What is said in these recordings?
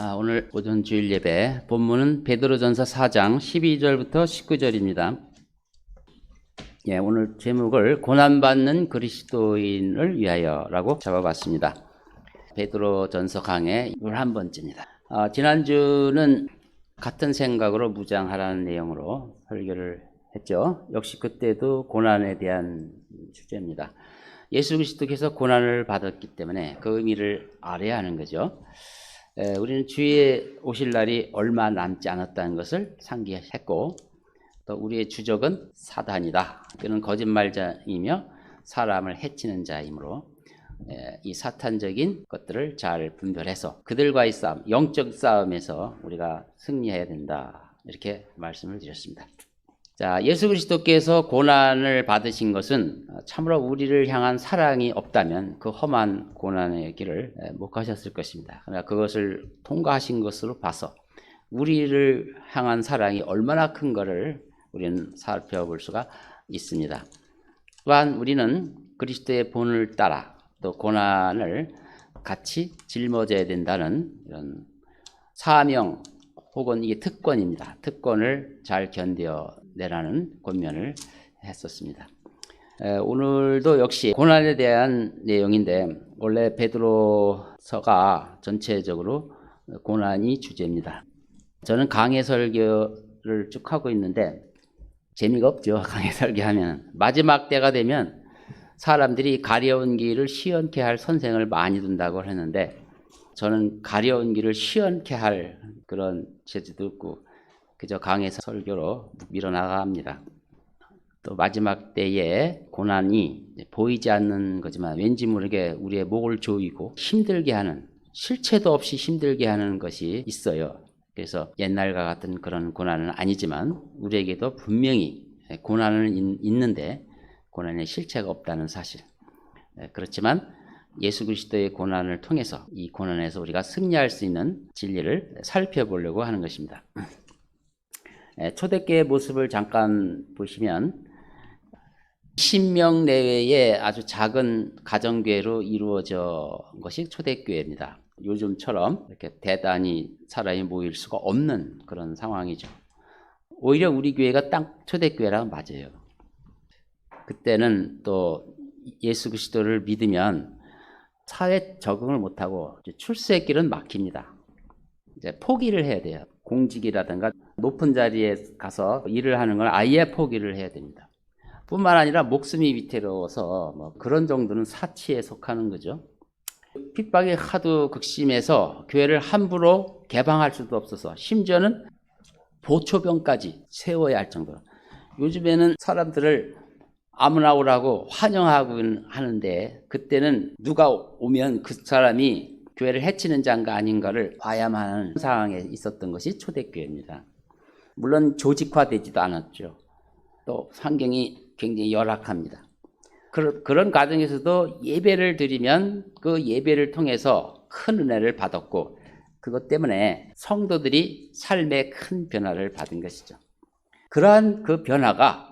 오늘 오전 주일 예배 본문은 베드로전서 4장 12절부터 19절입니다. 오늘 제목을 고난받는 그리스도인을 위하여라고 잡아봤습니다. 베드로전서 강의 11번째입니다. 지난주는 같은 생각으로 무장하라는 내용으로 설교를 했죠. 역시 그때도 고난에 대한 주제입니다. 예수 그리스도께서 고난을 받았기 때문에 그 의미를 알아야 하는 거죠. 우리는 주의 오실 날이 얼마 남지 않았다는 것을 상기했고, 또 우리의 주적은 사단이다. 그는 거짓말자이며 사람을 해치는 자이므로 이 사탄적인 것들을 잘 분별해서 그들과의 싸움, 영적 싸움에서 우리가 승리해야 된다. 이렇게 말씀을 드렸습니다. 자, 예수 그리스도께서 고난을 받으신 것은 참으로 우리를 향한 사랑이 없다면 그 험한 고난의 길을 못 가셨을 것입니다. 그러나 그것을 통과하신 것으로 봐서 우리를 향한 사랑이 얼마나 큰 것을 우리는 살펴볼 수가 있습니다. 또한 우리는 그리스도의 본을 따라 또 고난을 같이 짊어져야 된다는 이런 사명 혹은 이게 특권입니다. 특권을 잘 견뎌내라는 권면을 했었습니다. 오늘도 역시 고난에 대한 내용인데, 원래 베드로서가 전체적으로 고난이 주제입니다. 저는 강해 설교를 쭉 하고 있는데 재미가 없죠. 강해 설교하면 마지막 때가 되면 사람들이 가려운 길을 시원케 할 선생을 많이 둔다고 했는데, 저는 가려운 길을 시원케 할 그런 제지도 없고 그저 강해서 설교로 밀어나갑니다. 또 마지막 때에 고난이 보이지 않는 거지만 왠지 모르게 우리의 목을 조이고 힘들게 하는, 실체도 없이 힘들게 하는 것이 있어요. 그래서 옛날과 같은 그런 고난은 아니지만 우리에게도 분명히 고난은 있는데 고난의 실체가 없다는 사실. 그렇지만 예수 그리스도의 고난을 통해서 이 고난에서 우리가 승리할 수 있는 진리를 살펴보려고 하는 것입니다. 초대교회의 모습을 잠깐 보시면 10명 내외의 아주 작은 가정교회로 이루어져 것이 초대교회입니다. 요즘처럼 이렇게 대단히 사람이 모일 수가 없는 그런 상황이죠. 오히려 우리 교회가 딱 초대교회랑 맞아요. 그때는 또 예수 그리스도를 믿으면 사회 적응을 못하고 출세길은 막힙니다. 이제 포기를 해야 돼요. 공직이라든가 높은 자리에 가서 일을 하는 걸 아예 포기를 해야 됩니다. 뿐만 아니라 목숨이 위태로워서 그런 정도는 사치에 속하는 거죠. 핍박이 하도 극심해서 교회를 함부로 개방할 수도 없어서 심지어는 보초병까지 세워야 할 정도로. 요즘에는 사람들을 아무나 오라고 환영하곤 하는데, 그때는 누가 오면 그 사람이 교회를 해치는 자인가 아닌가를 봐야만 하는 상황에 있었던 것이 초대교회입니다. 물론 조직화되지도 않았죠. 또 환경이 굉장히 열악합니다. 그런 과정에서도 예배를 드리면 그 예배를 통해서 큰 은혜를 받았고, 그것 때문에 성도들이 삶의 큰 변화를 받은 것이죠. 그러한 그 변화가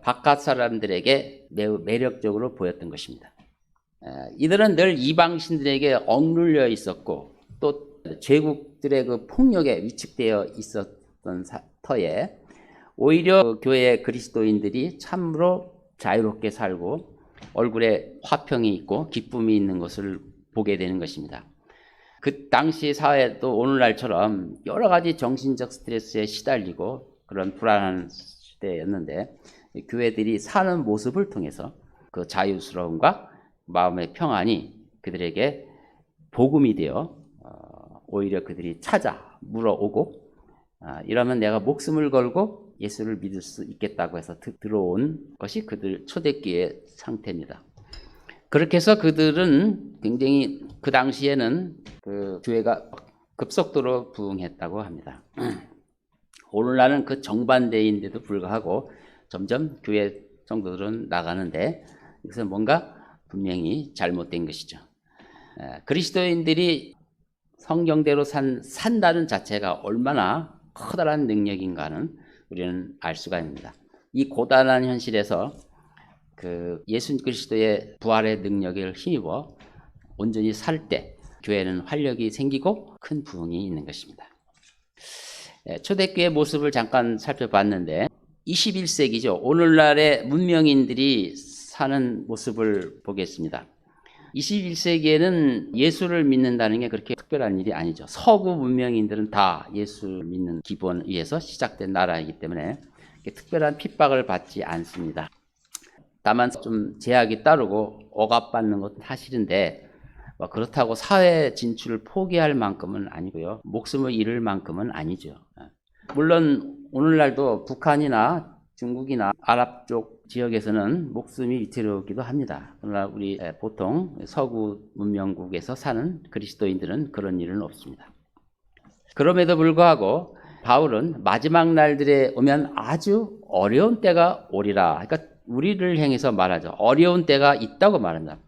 바깥 사람들에게 매우 매력적으로 보였던 것입니다. 이들은 늘 이방신들에게 억눌려 있었고 또 제국들의 그 폭력에 위축되어 있었던 터에 오히려 교회 그리스도인들이 참으로 자유롭게 살고 얼굴에 화평이 있고 기쁨이 있는 것을 보게 되는 것입니다. 그 당시 사회도 오늘날처럼 여러 가지 정신적 스트레스에 시달리고 그런 불안한 시대였는데, 교회들이 사는 모습을 통해서 그 자유스러움과 마음의 평안이 그들에게 복음이 되어 오히려 그들이 찾아 물어오고, 이러면 내가 목숨을 걸고 예수를 믿을 수 있겠다고 해서 들어온 것이 그들 초대교회의 상태입니다. 그렇게 해서 그들은 굉장히 그 당시에는 그 교회가 급속도로 부흥했다고 합니다. 오늘날은 그 정반대인데도 불구하고 점점 교회 성도들은 나가는데, 이것은 뭔가 분명히 잘못된 것이죠. 그리스도인들이 성경대로 산다는 자체가 얼마나 커다란 능력인가는 우리는 알 수가 있습니다. 이 고단한 현실에서 그 예수 그리스도의 부활의 능력을 힘입어 온전히 살 때 교회는 활력이 생기고 큰 부흥이 있는 것입니다. 초대교회 모습을 잠깐 살펴봤는데 21세기죠. 오늘날의 문명인들이 사는 모습을 보겠습니다. 21세기에는 예수를 믿는다는 게 그렇게 특별한 일이 아니죠. 서구 문명인들은 다 예수를 믿는 기본 위에서 시작된 나라이기 때문에 특별한 핍박을 받지 않습니다. 다만 좀 제약이 따르고 억압받는 것은 사실인데 그렇다고 사회 진출을 포기할 만큼은 아니고요. 목숨을 잃을 만큼은 아니죠. 물론 오늘날도 북한이나 중국이나 아랍 쪽 지역에서는 목숨이 위태롭기도 합니다. 그러나 우리 보통 서구 문명국에서 사는 그리스도인들은 그런 일은 없습니다. 그럼에도 불구하고 바울은 마지막 날들에 오면 아주 어려운 때가 오리라. 그러니까 우리를 향해서 말하죠. 어려운 때가 있다고 말한다.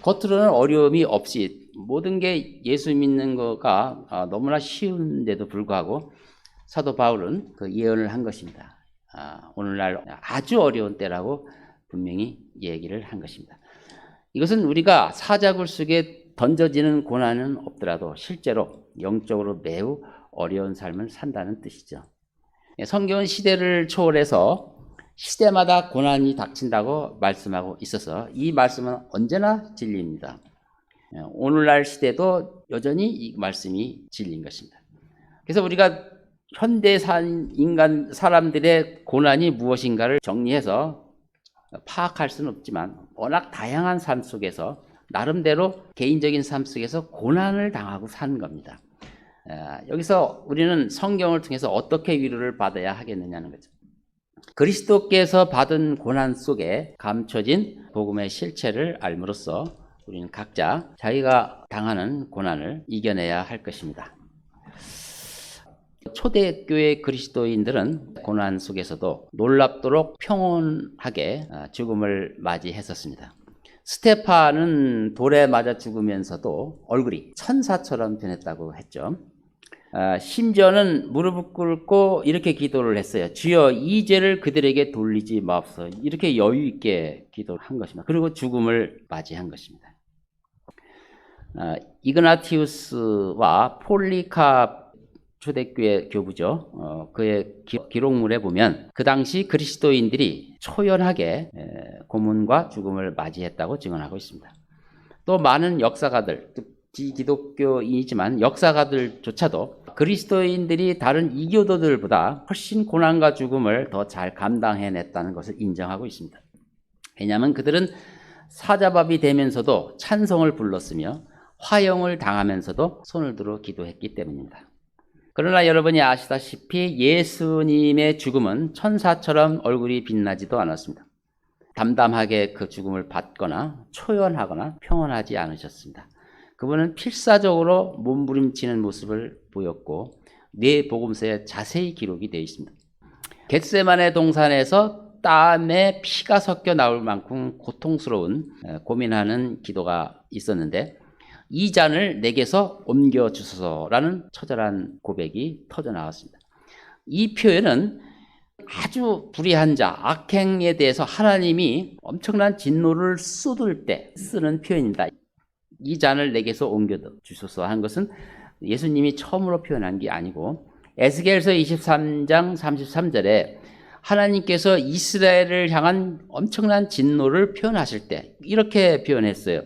겉으로는 어려움이 없이 모든 게 예수 믿는 거가 너무나 쉬운데도 불구하고 사도 바울은 그 예언을 한 것입니다. 오늘날 아주 어려운 때라고 분명히 얘기를 한 것입니다. 이것은 우리가 사자굴 속에 던져지는 고난은 없더라도 실제로 영적으로 매우 어려운 삶을 산다는 뜻이죠. 성경은 시대를 초월해서 시대마다 고난이 닥친다고 말씀하고 있어서 이 말씀은 언제나 진리입니다. 오늘날 시대도 여전히 이 말씀이 진리인 것입니다. 그래서 우리가 현대산 인간 사람들의 고난이 무엇인가를 정리해서 파악할 수는 없지만 워낙 다양한 삶 속에서 나름대로 개인적인 삶 속에서 고난을 당하고 사는 겁니다. 여기서 우리는 성경을 통해서 어떻게 위로를 받아야 하겠느냐는 거죠. 그리스도께서 받은 고난 속에 감춰진 복음의 실체를 알므로써 우리는 각자 자기가 당하는 고난을 이겨내야 할 것입니다. 초대교회 그리스도인들은 고난 속에서도 놀랍도록 평온하게 죽음을 맞이했었습니다. 스테파는 돌에 맞아 죽으면서도 얼굴이 천사처럼 변했다고 했죠. 심지어는 무릎을 꿇고 이렇게 기도를 했어요. 주여 이 죄를 그들에게 돌리지 마옵소서. 이렇게 여유 있게 기도한 것입니다. 그리고 죽음을 맞이한 것입니다. 이그나티우스와 폴리캅 초대교회 교부죠. 그의 기록물에 보면 그 당시 그리스도인들이 초연하게 고문과 죽음을 맞이했다고 증언하고 있습니다. 또 많은 역사가들, 비기독교이지만 역사가들조차도 그리스도인들이 다른 이교도들보다 훨씬 고난과 죽음을 더 잘 감당해냈다는 것을 인정하고 있습니다. 왜냐하면 그들은 사자밥이 되면서도 찬송을 불렀으며 화형을 당하면서도 손을 들어 기도했기 때문입니다. 그러나 여러분이 아시다시피 예수님의 죽음은 천사처럼 얼굴이 빛나지도 않았습니다. 담담하게 그 죽음을 받거나 초연하거나 평온하지 않으셨습니다. 그분은 필사적으로 몸부림치는 모습을 보였고 네 복음서에 자세히 기록이 되어 있습니다. 겟세마네 동산에서 땀에 피가 섞여 나올 만큼 고통스러운 고민하는 기도가 있었는데 이 잔을 내게서 옮겨주소서라는 처절한 고백이 터져나왔습니다. 이 표현은 아주 불의한 자, 악행에 대해서 하나님이 엄청난 진노를 쏟을 때 쓰는 표현입니다. 이 잔을 내게서 옮겨주소서 한 것은 예수님이 처음으로 표현한 게 아니고 에스겔서 23장 33절에 하나님께서 이스라엘을 향한 엄청난 진노를 표현하실 때 이렇게 표현했어요.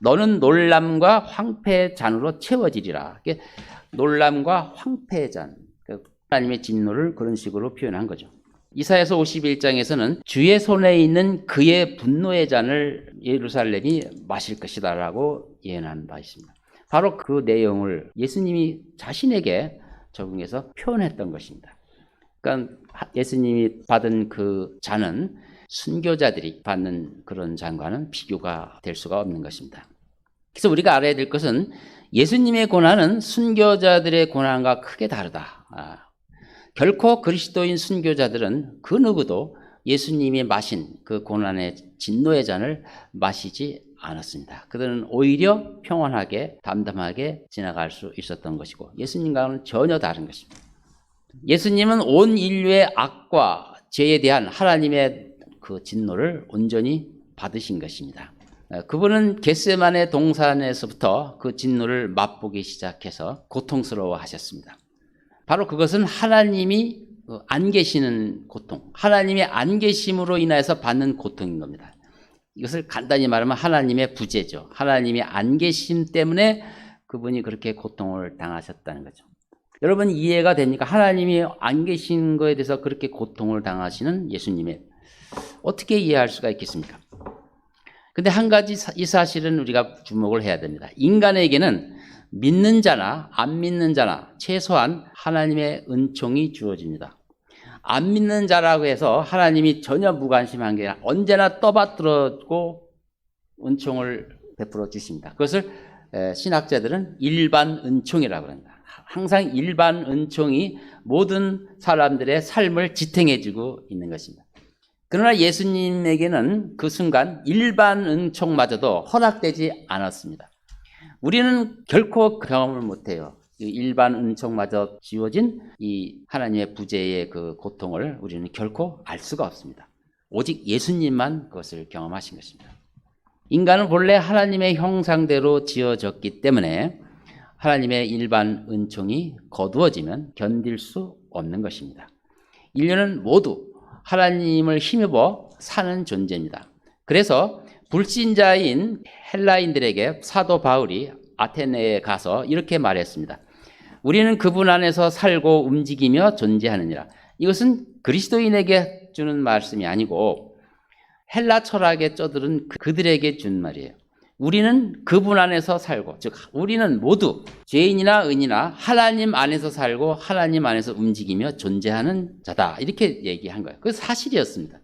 너는 놀람과 황폐의 잔으로 채워지리라. 놀람과 황폐의 잔, 하나님의 진노를 그런 식으로 표현한 거죠. 이사야서 51장에서는 주의 손에 있는 그의 분노의 잔을 예루살렘이 마실 것이다 라고 예언한 바 있습니다. 바로 그 내용을 예수님이 자신에게 적용해서 표현했던 것입니다. 그러니까 예수님이 받은 그 잔은 순교자들이 받는 그런 잔과는 비교가 될 수가 없는 것입니다. 그래서 우리가 알아야 될 것은 예수님의 고난은 순교자들의 고난과 크게 다르다. 결코 그리스도인 순교자들은 그 누구도 예수님이 마신 그 고난의 진노의 잔을 마시지 않았습니다. 그들은 오히려 평온하게 담담하게 지나갈 수 있었던 것이고 예수님과는 전혀 다른 것입니다. 예수님은 온 인류의 악과 죄에 대한 하나님의 그 진노를 온전히 받으신 것입니다. 그분은 겟세마네 동산에서부터 그 진노를 맛보기 시작해서 고통스러워 하셨습니다. 바로 그것은 하나님이 안 계시는 고통, 하나님이 안 계심으로 인해서 받는 고통인 겁니다. 이것을 간단히 말하면 하나님의 부재죠. 하나님이 안 계심 때문에 그분이 그렇게 고통을 당하셨다는 거죠. 여러분 이해가 됩니까? 하나님이 안 계신 거에 대해서 그렇게 고통을 당하시는 예수님의 어떻게 이해할 수가 있겠습니까? 근데 한 가지 이 사실은 우리가 주목을 해야 됩니다. 인간에게는 믿는 자나 안 믿는 자나 최소한 하나님의 은총이 주어집니다. 안 믿는 자라고 해서 하나님이 전혀 무관심한 게 아니라 언제나 떠받들어고 은총을 베풀어 주십니다. 그것을 신학자들은 일반 은총이라고 합니다. 항상 일반 은총이 모든 사람들의 삶을 지탱해주고 있는 것입니다. 그러나 예수님에게는 그 순간 일반 은총마저도 허락되지 않았습니다. 우리는 결코 경험을 못해요. 일반 은총마저 지워진 이 하나님의 부재의 그 고통을 우리는 결코 알 수가 없습니다. 오직 예수님만 그것을 경험하신 것입니다. 인간은 본래 하나님의 형상대로 지어졌기 때문에 하나님의 일반 은총이 거두어지면 견딜 수 없는 것입니다. 인류는 모두 하나님을 힘입어 사는 존재입니다. 그래서 불신자인 헬라인들에게 사도 바울이 아테네에 가서 이렇게 말했습니다. 우리는 그분 안에서 살고 움직이며 존재하느니라. 이것은 그리스도인에게 주는 말씀이 아니고 헬라 철학에 쩌들은 그들에게 준 말이에요. 우리는 그분 안에서 살고, 즉 우리는 모두 죄인이나 의인이나 하나님 안에서 살고 하나님 안에서 움직이며 존재하는 자다. 이렇게 얘기한 거예요. 그게 사실이었습니다.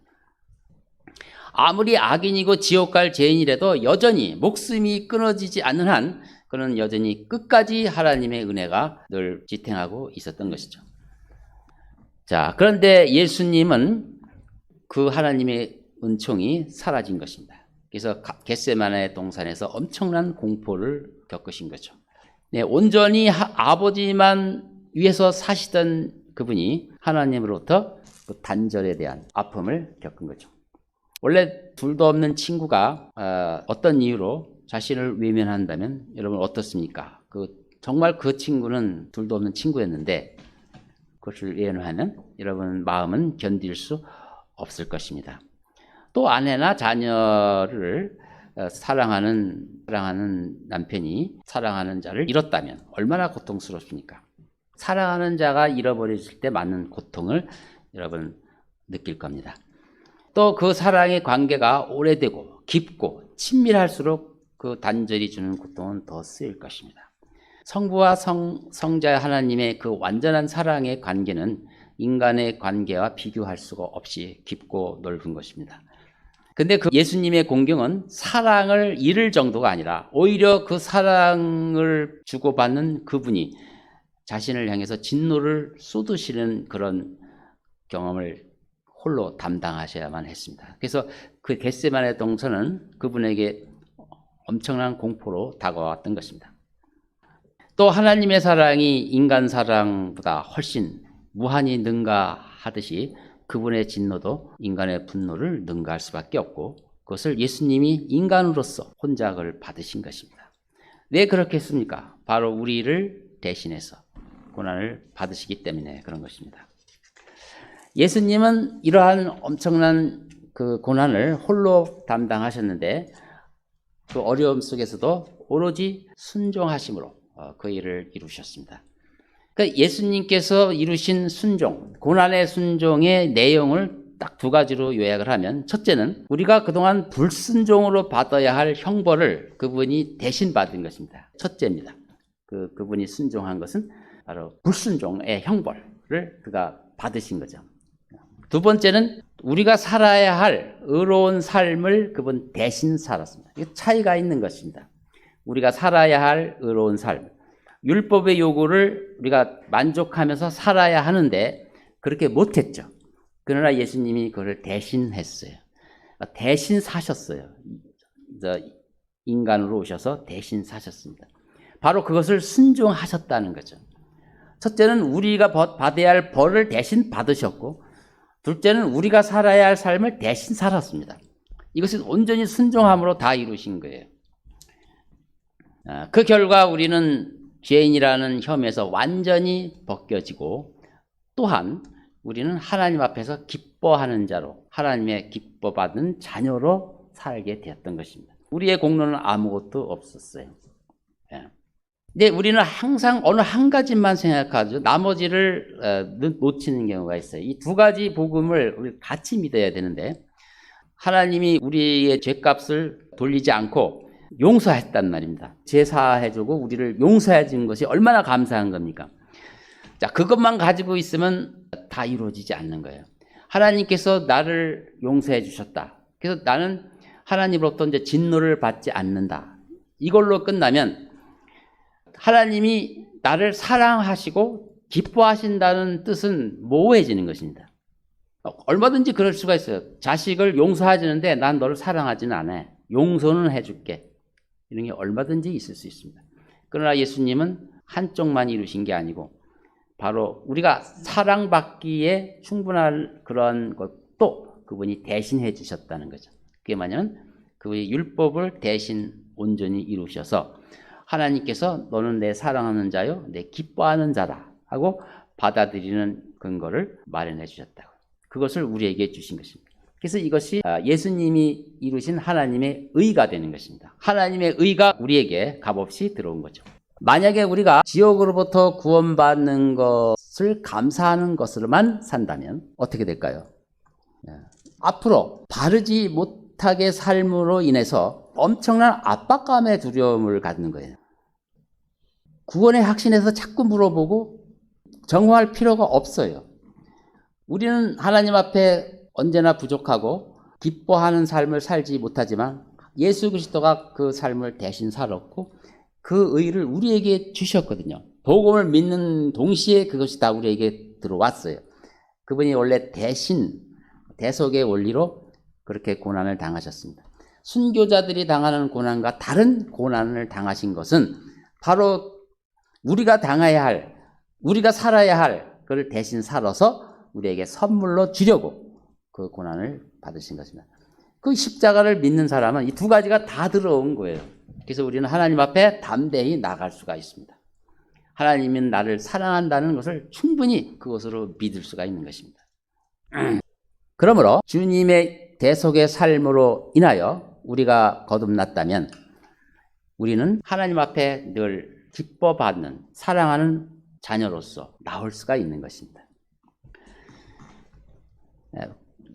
아무리 악인이고 지옥 갈 죄인이라도 여전히 목숨이 끊어지지 않는 한 그는 여전히 끝까지 하나님의 은혜가 늘 지탱하고 있었던 것이죠. 자, 그런데 예수님은 그 하나님의 은총이 사라진 것입니다. 그래서 겟세마네 동산에서 엄청난 공포를 겪으신 거죠. 네, 온전히 아버지만 위해서 사시던 그분이 하나님으로부터 그 단절에 대한 아픔을 겪은 거죠. 원래 둘도 없는 친구가 어떤 이유로 자신을 외면한다면 여러분 어떻습니까? 정말 그 친구는 둘도 없는 친구였는데 그것을 외면하면 여러분 마음은 견딜 수 없을 것입니다. 또 아내나 자녀를 사랑하는 남편이 사랑하는 자를 잃었다면 얼마나 고통스럽습니까? 사랑하는 자가 잃어버렸을 때 맞는 고통을 여러분 느낄 겁니다. 또 그 사랑의 관계가 오래되고 깊고 친밀할수록 그 단절이 주는 고통은 더 쓰일 것입니다. 성부와 성자 하나님의 그 완전한 사랑의 관계는 인간의 관계와 비교할 수가 없이 깊고 넓은 것입니다. 근데 그 예수님의 공경은 사랑을 잃을 정도가 아니라 오히려 그 사랑을 주고받는 그분이 자신을 향해서 진노를 쏟으시는 그런 경험을 홀로 담당하셔야만 했습니다. 그래서 그 겟세마네 동산은 그분에게 엄청난 공포로 다가왔던 것입니다. 또 하나님의 사랑이 인간 사랑보다 훨씬 무한히 능가하듯이 그분의 진노도 인간의 분노를 능가할 수밖에 없고 그것을 예수님이 인간으로서 혼자 그걸 받으신 것입니다. 왜 그렇게 했습니까? 바로 우리를 대신해서 고난을 받으시기 때문에 그런 것입니다. 예수님은 이러한 엄청난 그 고난을 홀로 담당하셨는데 그 어려움 속에서도 오로지 순종하심으로 그 일을 이루셨습니다. 그러니까 예수님께서 이루신 순종, 고난의 순종의 내용을 딱 두 가지로 요약을 하면 첫째는 우리가 그동안 불순종으로 받아야 할 형벌을 그분이 대신 받은 것입니다. 첫째입니다. 그분이 순종한 것은 바로 불순종의 형벌을 그가 받으신 거죠. 두 번째는 우리가 살아야 할 의로운 삶을 그분 대신 살았습니다. 이게 차이가 있는 것입니다. 우리가 살아야 할 의로운 삶. 율법의 요구를 우리가 만족하면서 살아야 하는데 그렇게 못했죠. 그러나 예수님이 그걸 대신했어요. 대신 사셨어요. 인간으로 오셔서 대신 사셨습니다. 바로 그것을 순종하셨다는 거죠. 첫째는 우리가 받아야 할 벌을 대신 받으셨고 둘째는 우리가 살아야 할 삶을 대신 살았습니다. 이것은 온전히 순종함으로 다 이루신 거예요. 그 결과 우리는 죄인이라는 혐에서 완전히 벗겨지고 또한 우리는 하나님 앞에서 기뻐하는 자로 하나님의 기뻐받은 자녀로 살게 되었던 것입니다. 우리의 공로는 아무것도 없었어요. 근데 우리는 항상 어느 한 가지만 생각하죠. 나머지를 놓치는 경우가 있어요. 이 두 가지 복음을 우리 같이 믿어야 되는데 하나님이 우리의 죄값을 돌리지 않고 용서했단 말입니다. 제사해주고 우리를 용서해 준 것이 얼마나 감사한 겁니까? 자, 그것만 가지고 있으면 다 이루어지지 않는 거예요. 하나님께서 나를 용서해 주셨다. 그래서 나는 하나님으로부터 이제 진노를 받지 않는다. 이걸로 끝나면 하나님이 나를 사랑하시고 기뻐하신다는 뜻은 모호해지는 것입니다. 얼마든지 그럴 수가 있어요. 자식을 용서하지는데 난 너를 사랑하지는 않아. 용서는 해줄게. 이런 게 얼마든지 있을 수 있습니다. 그러나 예수님은 한쪽만 이루신 게 아니고 바로 우리가 사랑받기에 충분한 그런 것도 그분이 대신해 주셨다는 거죠. 그게 뭐냐면 그분이 율법을 대신 온전히 이루셔서 하나님께서 너는 내 사랑하는 자요, 내 기뻐하는 자다 하고 받아들이는 근거를 마련해 주셨다고. 그것을 우리에게 주신 것입니다. 그래서 이것이 예수님이 이루신 하나님의 의가 되는 것입니다. 하나님의 의가 우리에게 값없이 들어온 거죠. 만약에 우리가 지옥으로부터 구원받는 것을 감사하는 것으로만 산다면 어떻게 될까요? 앞으로 바르지 못하게 삶으로 인해서 엄청난 압박감의 두려움을 갖는 거예요. 구원의 확신에서 자꾸 물어보고 정화할 필요가 없어요. 우리는 하나님 앞에 언제나 부족하고 기뻐하는 삶을 살지 못하지만 예수 그리스도가 그 삶을 대신 살았고 그 의를 우리에게 주셨거든요. 복음을 믿는 동시에 그것이 다 우리에게 들어왔어요. 그분이 원래 대신 대속의 원리로 그렇게 고난을 당하셨습니다. 순교자들이 당하는 고난과 다른 고난을 당하신 것은 바로 우리가 당해야 할, 우리가 살아야 할 그걸 대신 살아서 우리에게 선물로 주려고 그 고난을 받으신 것입니다. 그 십자가를 믿는 사람은 이 두 가지가 다 들어온 거예요. 그래서 우리는 하나님 앞에 담대히 나갈 수가 있습니다. 하나님은 나를 사랑한다는 것을 충분히 그것으로 믿을 수가 있는 것입니다. 그러므로 주님의 대속의 삶으로 인하여 우리가 거듭났다면 우리는 하나님 앞에 늘 기뻐받는 사랑하는 자녀로서 나올 수가 있는 것입니다.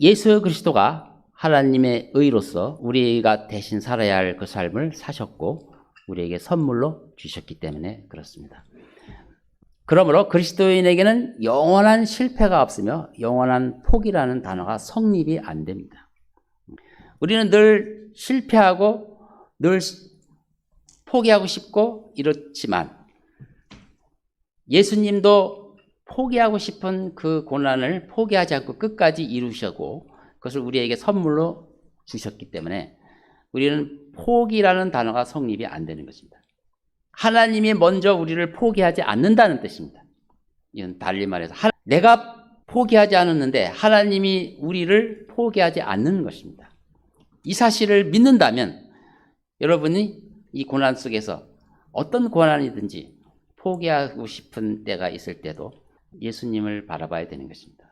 예수 그리스도가 하나님의 의로서 우리가 대신 살아야 할 그 삶을 사셨고 우리에게 선물로 주셨기 때문에 그렇습니다. 그러므로 그리스도인에게는 영원한 실패가 없으며 영원한 포기라는 단어가 성립이 안 됩니다. 우리는 늘 실패하고 늘 포기하고 싶고 이렇지만 예수님도 포기하고 싶은 그 고난을 포기하지 않고 끝까지 이루셨고 그것을 우리에게 선물로 주셨기 때문에 우리는 포기라는 단어가 성립이 안 되는 것입니다. 하나님이 먼저 우리를 포기하지 않는다는 뜻입니다. 이건 달리 말해서 내가 포기하지 않았는데 하나님이 우리를 포기하지 않는 것입니다. 이 사실을 믿는다면 여러분이 이 고난 속에서 어떤 고난이든지 포기하고 싶은 때가 있을 때도 예수님을 바라봐야 되는 것입니다.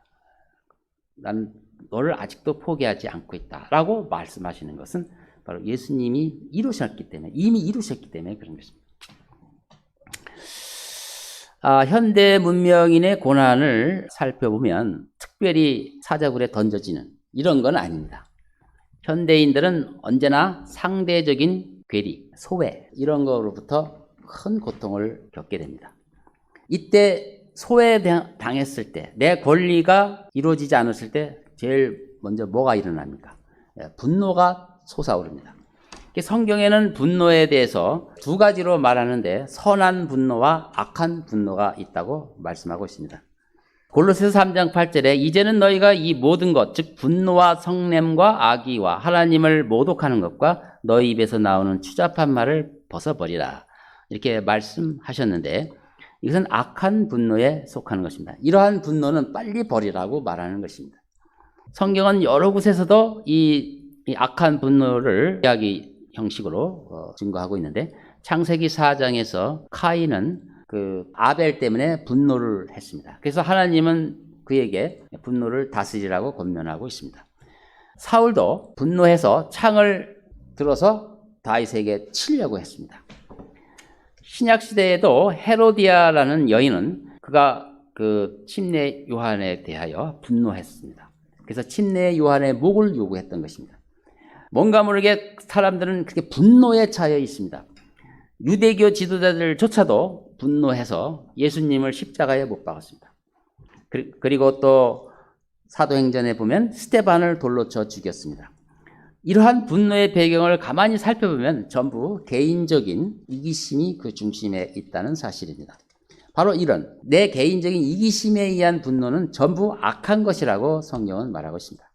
난 너를 아직도 포기하지 않고 있다라고 말씀하시는 것은 바로 예수님이 이루셨기 때문에 이미 이루셨기 때문에 그런 것입니다. 현대 문명인의 고난을 살펴보면 특별히 사자굴에 던져지는 이런 건 아닙니다. 현대인들은 언제나 상대적인 괴리, 소외 이런 거로부터 큰 고통을 겪게 됩니다. 이때 소외당했을 때, 내 권리가 이루어지지 않았을 때 제일 먼저 뭐가 일어납니까? 분노가 솟아오릅니다. 성경에는 분노에 대해서 두 가지로 말하는데 선한 분노와 악한 분노가 있다고 말씀하고 있습니다. 골로새서 3장 8절에 이제는 너희가 이 모든 것, 즉 분노와 성냄과 악의와 하나님을 모독하는 것과 너희 입에서 나오는 추잡한 말을 벗어버리라. 이렇게 말씀하셨는데 이것은 악한 분노에 속하는 것입니다. 이러한 분노는 빨리 버리라고 말하는 것입니다. 성경은 여러 곳에서도 이 이 악한 분노를 이야기 형식으로 증거하고 있는데, 창세기 4장에서 카인은 그 아벨 때문에 분노를 했습니다. 그래서 하나님은 그에게 분노를 다스리라고 권면하고 있습니다. 사울도 분노해서 창을 들어서 다윗에게 치려고 했습니다. 신약 시대에도 헤로디아라는 여인은 그가 그 침례 요한에 대하여 분노했습니다. 그래서 침례 요한의 목을 요구했던 것입니다. 뭔가 모르게 사람들은 그렇게 분노에 차여 있습니다. 유대교 지도자들조차도 분노해서 예수님을 십자가에 못 박았습니다. 그리고 또 사도행전에 보면 스데반을 돌로 쳐 죽였습니다. 이러한 분노의 배경을 가만히 살펴보면 전부 개인적인 이기심이 그 중심에 있다는 사실입니다. 바로 이런 내 개인적인 이기심에 의한 분노는 전부 악한 것이라고 성경은 말하고 있습니다.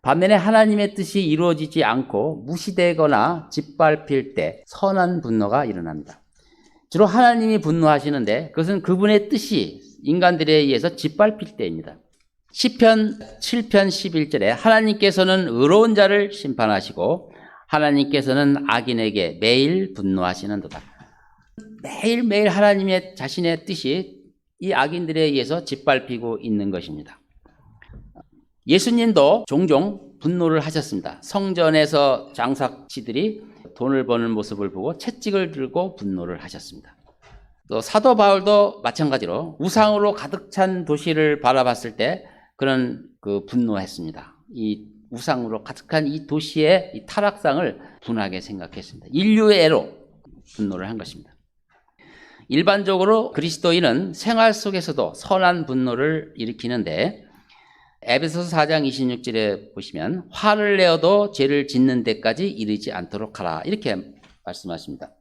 반면에 하나님의 뜻이 이루어지지 않고 무시되거나 짓밟힐 때 선한 분노가 일어납니다. 주로 하나님이 분노하시는데 그것은 그분의 뜻이 인간들에 의해서 짓밟힐 때입니다. 시편 7편 11절에 하나님께서는 의로운 자를 심판하시고 하나님께서는 악인에게 매일 분노하시는도다. 매일매일 하나님의 자신의 뜻이 이 악인들에 의해서 짓밟히고 있는 것입니다. 예수님도 종종 분노를 하셨습니다. 성전에서 장사치들이 돈을 버는 모습을 보고 채찍을 들고 분노를 하셨습니다. 또 사도 바울도 마찬가지로 우상으로 가득 찬 도시를 바라봤을 때 그런 분노했습니다. 이 우상으로 가득한 이 도시의 이 타락상을 분하게 생각했습니다. 인류의 애로 분노를 한 것입니다. 일반적으로 그리스도인은 생활 속에서도 선한 분노를 일으키는데 에베소서 4장 26절에 보시면 화를 내어도 죄를 짓는 데까지 이르지 않도록 하라 이렇게 말씀하십니다.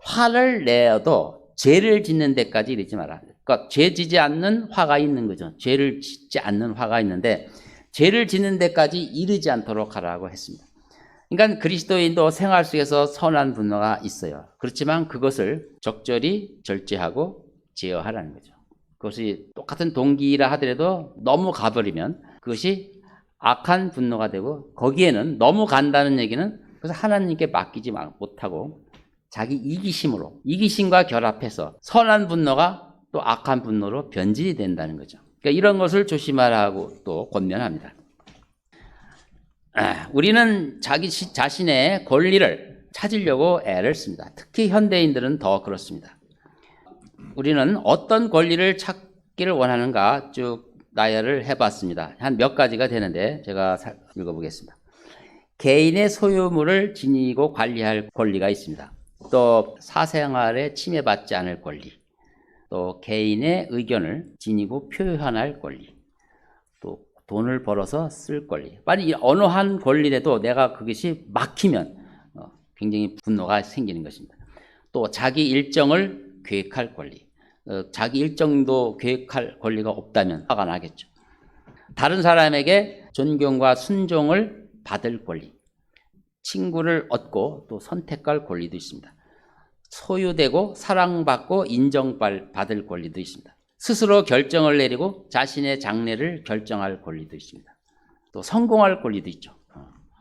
화를 내어도 죄를 짓는 데까지 이르지 마라. 그러니까 죄 짓지 않는 화가 있는 거죠. 죄를 짓지 않는 화가 있는데 죄를 짓는 데까지 이르지 않도록 하라고 했습니다. 그러니까 그리스도인도 생활 속에서 선한 분노가 있어요. 그렇지만 그것을 적절히 절제하고 제어하라는 거죠. 그것이 똑같은 동기라 하더라도 너무 가버리면 그것이 악한 분노가 되고 거기에는 너무 간다는 얘기는 그래서 하나님께 맡기지 못하고 자기 이기심과 결합해서 선한 분노가 또 악한 분노로 변질이 된다는 거죠. 그러니까 이런 것을 조심하라고 또 권면합니다. 우리는 자기 자신의 권리를 찾으려고 애를 씁니다. 특히 현대인들은 더 그렇습니다. 우리는 어떤 권리를 찾기를 원하는가 쭉 나열을 해봤습니다. 한 몇 가지가 되는데 제가 읽어보겠습니다. 개인의 소유물을 지니고 관리할 권리가 있습니다. 또 사생활에 침해받지 않을 권리, 또 개인의 의견을 지니고 표현할 권리, 또 돈을 벌어서 쓸 권리. 빨리 어느 한 권리라도 내가 그것이 막히면 굉장히 분노가 생기는 것입니다. 또 자기 일정을 계획할 권리. 자기 일정도 계획할 권리가 없다면 화가 나겠죠. 다른 사람에게 존경과 순종을 받을 권리. 친구를 얻고 또 선택할 권리도 있습니다. 소유되고 사랑받고 인정받을 권리도 있습니다. 스스로 결정을 내리고 자신의 장래를 결정할 권리도 있습니다. 또 성공할 권리도 있죠.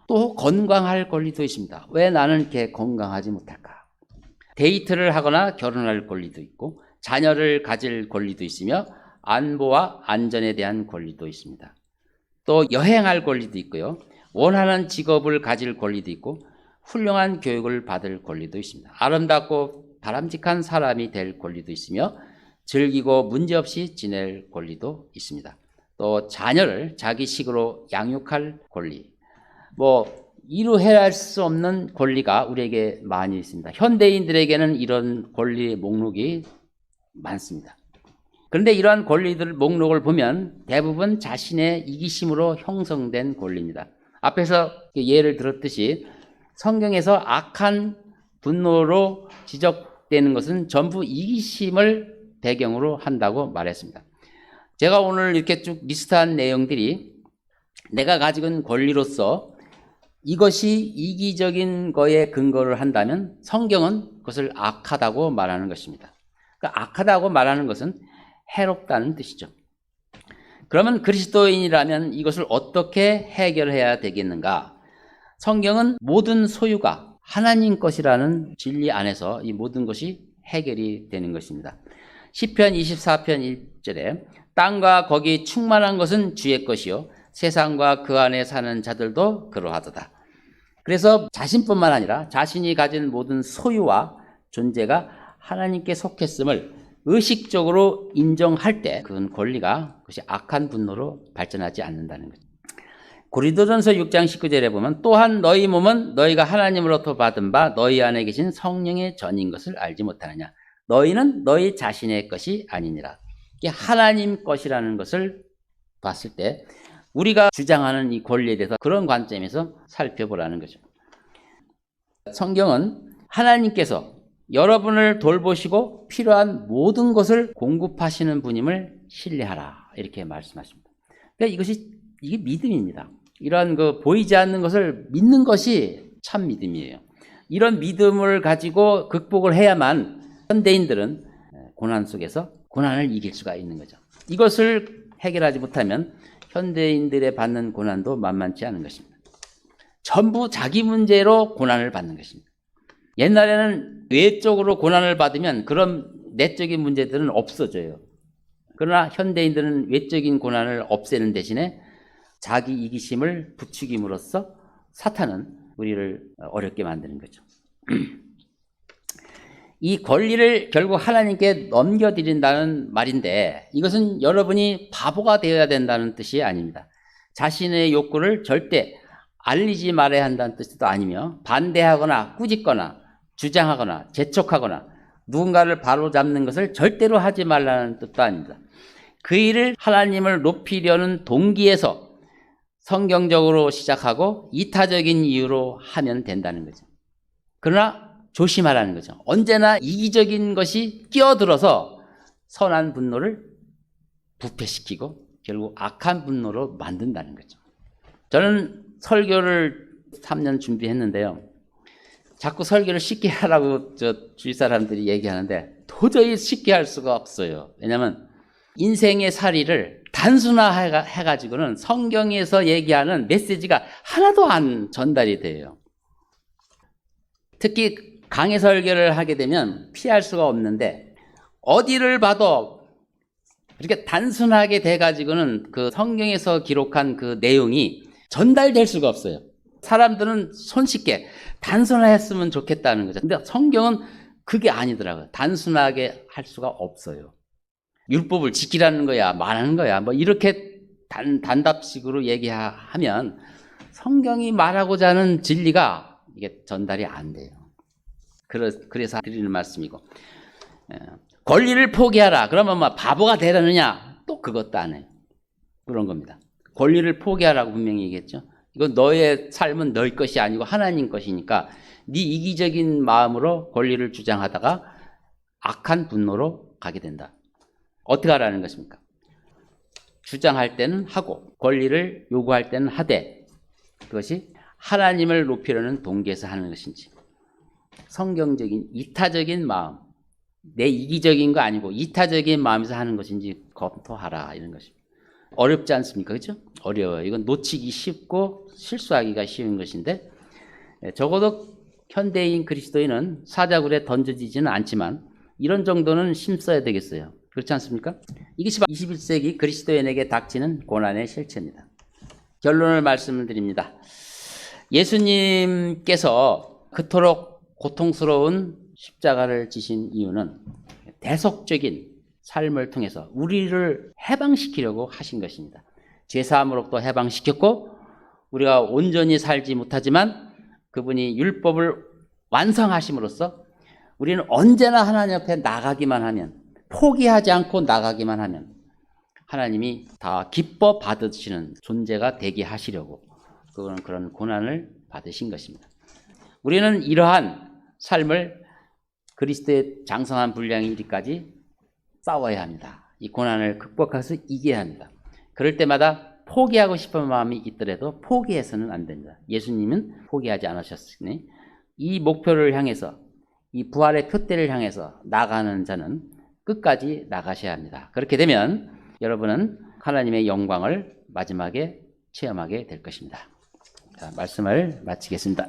또 건강할 권리도 있습니다. 왜 나는 이렇게 건강하지 못할까? 데이트를 하거나 결혼할 권리도 있고 자녀를 가질 권리도 있으며 안보와 안전에 대한 권리도 있습니다. 또 여행할 권리도 있고요. 원하는 직업을 가질 권리도 있고 훌륭한 교육을 받을 권리도 있습니다. 아름답고 바람직한 사람이 될 권리도 있으며 즐기고 문제없이 지낼 권리도 있습니다. 또 자녀를 자기식으로 양육할 권리. 이루해할 수 없는 권리가 우리에게 많이 있습니다. 현대인들에게는 이런 권리 목록이 많습니다. 그런데 이러한 권리들 목록을 보면 대부분 자신의 이기심으로 형성된 권리입니다. 앞에서 예를 들었듯이 성경에서 악한 분노로 지적되는 것은 전부 이기심을 배경으로 한다고 말했습니다. 제가 오늘 이렇게 쭉 리스트한 내용들이 내가 가지고 있는 권리로서 이것이 이기적인 거에 근거를 한다면 성경은 그것을 악하다고 말하는 것입니다. 그러니까 악하다고 말하는 것은 해롭다는 뜻이죠. 그러면 그리스도인이라면 이것을 어떻게 해결해야 되겠는가? 성경은 모든 소유가 하나님 것이라는 진리 안에서 이 모든 것이 해결이 되는 것입니다. 시편 24편 1절에 땅과 거기 충만한 것은 주의 것이요 세상과 그 안에 사는 자들도 그러하도다. 그래서 자신뿐만 아니라 자신이 가진 모든 소유와 존재가 하나님께 속했음을 의식적으로 인정할 때 그건 권리가 그것이 악한 분노로 발전하지 않는다는 거죠. 고린도전서 6장 19절에 보면 또한 너희 몸은 너희가 하나님으로부터 받은 바 너희 안에 계신 성령의 전인 것을 알지 못하느냐. 너희는 너희 자신의 것이 아니니라. 이게 하나님 것이라는 것을 봤을 때 우리가 주장하는 이 권리에 대해서 그런 관점에서 살펴보라는 거죠. 성경은 하나님께서 여러분을 돌보시고 필요한 모든 것을 공급하시는 분임을 신뢰하라 이렇게 말씀하십니다. 그러니까 이게 믿음입니다. 이런 보이지 않는 것을 믿는 것이 참 믿음이에요. 이런 믿음을 가지고 극복을 해야만 현대인들은 고난 속에서 고난을 이길 수가 있는 거죠. 이것을 해결하지 못하면 현대인들의 받는 고난도 만만치 않은 것입니다. 전부 자기 문제로 고난을 받는 것입니다. 옛날에는 외적으로 고난을 받으면 그런 내적인 문제들은 없어져요. 그러나 현대인들은 외적인 고난을 없애는 대신에 자기 이기심을 부추김으로써 사탄은 우리를 어렵게 만드는 거죠. 이 권리를 결국 하나님께 넘겨드린다는 말인데 이것은 여러분이 바보가 되어야 된다는 뜻이 아닙니다. 자신의 욕구를 절대 알리지 말아야 한다는 뜻도 아니며 반대하거나 꾸짖거나 주장하거나 재촉하거나 누군가를 바로잡는 것을 절대로 하지 말라는 뜻도 아닙니다. 그 일을 하나님을 높이려는 동기에서 성경적으로 시작하고 이타적인 이유로 하면 된다는 거죠. 그러나 조심하라는 거죠. 언제나 이기적인 것이 끼어들어서 선한 분노를 부패시키고 결국 악한 분노로 만든다는 거죠. 저는 설교를 3년 준비했는데요. 자꾸 설교를 쉽게 하라고 주위 사람들이 얘기하는데 도저히 쉽게 할 수가 없어요. 왜냐하면 인생의 사리를 단순화해가지고는 성경에서 얘기하는 메시지가 하나도 안 전달이 돼요. 특히 강해 설교를 하게 되면 피할 수가 없는데 어디를 봐도 이렇게 단순하게 돼가지고는 그 성경에서 기록한 그 내용이 전달될 수가 없어요. 사람들은 손쉽게 단순화했으면 좋겠다는 거죠. 근데 성경은 그게 아니더라고요. 단순하게 할 수가 없어요. 율법을 지키라는 거야, 말하는 거야, 뭐 이렇게 단답식으로 얘기하면 성경이 말하고자 하는 진리가 이게 전달이 안 돼요. 그래서 드리는 말씀이고, 권리를 포기하라. 그러면 뭐 바보가 되려느냐? 또 그것도 안 해요. 그런 겁니다. 권리를 포기하라고 분명히 얘기했죠. 이건 너의 삶은 너의 것이 아니고 하나님 것이니까 네 이기적인 마음으로 권리를 주장하다가 악한 분노로 가게 된다. 어떻게 하라는 것입니까? 주장할 때는 하고 권리를 요구할 때는 하되 그것이 하나님을 높이려는 동기에서 하는 것인지 성경적인 이타적인 마음, 내 이기적인 거 아니고 이타적인 마음에서 하는 것인지 검토하라 이런 것입니다. 어렵지 않습니까? 그렇죠? 어려워요. 이건 놓치기 쉽고 실수하기가 쉬운 것인데 적어도 현대인 그리스도인은 사자굴에 던져지지는 않지만 이런 정도는 힘써야 되겠어요. 그렇지 않습니까? 이것이 21세기 그리스도인에게 닥치는 고난의 실체입니다. 결론을 말씀드립니다. 예수님께서 그토록 고통스러운 십자가를 지신 이유는 대속적인 삶을 통해서 우리를 해방시키려고 하신 것입니다. 죄사함으로부터 해방시켰고 우리가 온전히 살지 못하지만 그분이 율법을 완성하심으로써 우리는 언제나 하나님 앞에 나가기만 하면 포기하지 않고 나가기만 하면 하나님이 다 기뻐 받으시는 존재가 되게 하시려고 그런 고난을 받으신 것입니다. 우리는 이러한 삶을 그리스도의 장성한 분량이 이르기까지 싸워야 합니다. 이 고난을 극복해서 이겨야 합니다. 그럴 때마다 포기하고 싶은 마음이 있더라도 포기해서는 안 됩니다. 예수님은 포기하지 않으셨으니 이 목표를 향해서 이 부활의 표대를 향해서 나가는 자는 끝까지 나가셔야 합니다. 그렇게 되면 여러분은 하나님의 영광을 마지막에 체험하게 될 것입니다. 자, 말씀을 마치겠습니다.